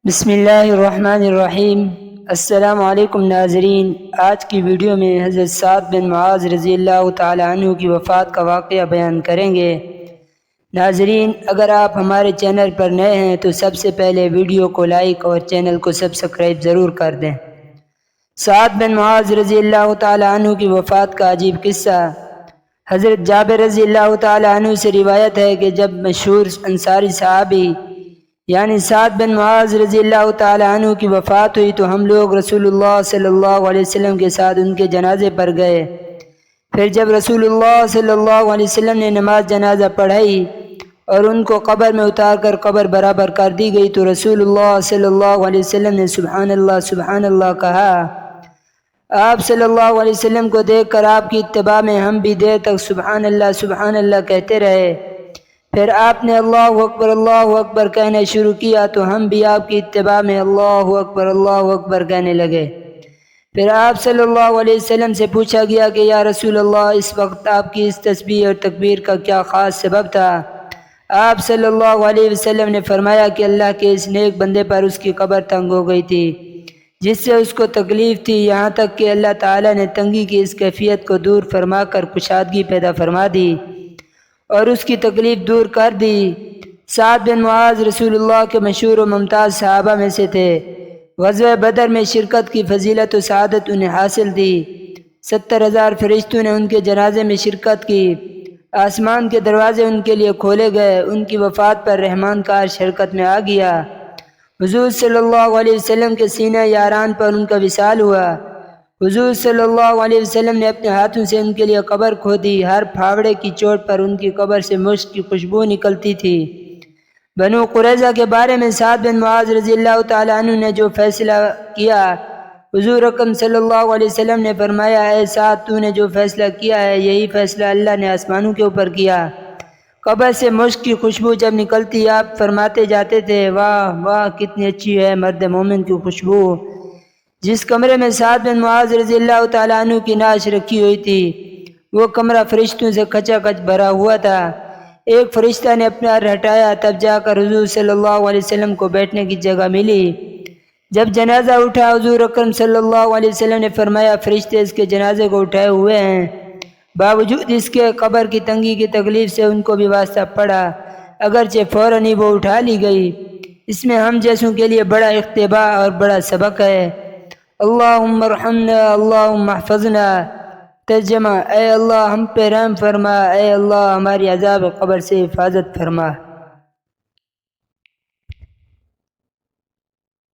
بسم اللہ الرحمن الرحیم۔ السلام علیکم ناظرین، آج کی ویڈیو میں حضرت سعد بن معاذ رضی اللہ تعالی عنہ کی وفات کا واقعہ بیان کریں گے۔ ناظرین، اگر آپ ہمارے چینل پر نئے ہیں تو سب سے پہلے ویڈیو کو لائک اور چینل کو سبسکرائب ضرور کر دیں۔ سعد بن معاذ رضی اللہ تعالی عنہ کی وفات کا عجیب قصہ۔ حضرت جابر رضی اللہ تعالی عنہ سے روایت ہے کہ جب مشہور انصاری صحابی یعنی سعد بن معاذ رضی اللہ تعالی عنہ کی وفات ہوئی تو ہم لوگ رسول اللہ صلی اللہ علیہ وسلم کے ساتھ ان کے جنازے پر گئے۔ پھر جب رسول اللہ صلی اللہ علیہ وسلم نے نماز جنازہ پڑھائی اور ان کو قبر میں اتار کر قبر برابر کر دی گئی تو رسول اللہ صلی اللہ علیہ وسلم نے سبحان اللہ کہا۔ آپ صلی اللہ علیہ وسلم کو دیکھ کر آپ کی اتباع میں ہم بھی دیر تک سبحان اللہ کہتے رہے۔ پھر آپ نے اللہ اکبر کہنا شروع کیا تو ہم بھی آپ کی اتباع میں اللہ اکبر کہنے لگے۔ پھر آپ صلی اللہ علیہ وسلم سے پوچھا گیا کہ یا رسول اللہ، اس وقت آپ کی اس تسبیح اور تکبیر کا کیا خاص سبب تھا؟ آپ صلی اللہ علیہ وسلم نے فرمایا کہ اللہ کے اس نیک بندے پر اس کی قبر تنگ ہو گئی تھی جس سے اس کو تکلیف تھی، یہاں تک کہ اللہ تعالیٰ نے تنگی کی اس کیفیت کو دور فرما کر کشادگی پیدا فرما دی اور اس کی تکلیف دور کر دی۔ سعد بن معاذ رسول اللہ کے مشہور و ممتاز صحابہ میں سے تھے۔ غزوہ بدر میں شرکت کی فضیلت و سعادت انہیں حاصل تھی۔ 70,000 فرشتوں نے ان کے جنازے میں شرکت کی۔ آسمان کے دروازے ان کے لیے کھولے گئے۔ ان کی وفات پر رحمان کا عرش حرکت میں آ گیا۔ حضور صلی اللہ علیہ وسلم کے سینہ یاران پر ان کا وصال ہوا۔ حضور صلی اللہ علیہ وسلم نے اپنے ہاتھوں سے ان کے لیے قبر کھودی۔ ہر پھاوڑے کی چوٹ پر ان کی قبر سے مشک کی خوشبو نکلتی تھی۔ بنو قریظہ کے بارے میں سعد بن معاذ رضی اللہ تعالی عنہ نے جو فیصلہ کیا، حضور اکرم صلی اللہ علیہ وسلم نے فرمایا، اے سعد، تو نے جو فیصلہ کیا ہے یہی فیصلہ اللہ نے آسمانوں کے اوپر کیا۔ قبر سے مشک کی خوشبو جب نکلتی آپ فرماتے جاتے تھے، واہ واہ کتنی اچھی ہے مرد مومن کی خوشبو۔ جس کمرے میں سعد بن معاذ رضی اللہ تعالیٰ عنہ کی نعش رکھی ہوئی تھی وہ کمرہ فرشتوں سے کھچا کھچ بھرا ہوا تھا۔ ایک فرشتہ نے اپنا پر ہٹایا، تب جا کر حضور صلی اللہ علیہ وسلم کو بیٹھنے کی جگہ ملی۔ جب جنازہ اٹھا حضور اکرم صلی اللہ علیہ وسلم نے فرمایا، فرشتے اس کے جنازے کو اٹھائے ہوئے ہیں۔ باوجود اس کے قبر کی تنگی کی تکلیف سے ان کو بھی واسطہ پڑا، اگرچہ فوراً ہی وہ اٹھا لی گئی۔ اس میں ہم جیسوں کے لیے بڑا اقتباس اور بڑا سبق ہے۔ اللہم ارحمنا، اللہم احفظنا۔ ترجمہ: اے اللہ ہم پہ رحم فرما، اے اللہ ہماری عذاب قبر سے حفاظت فرما۔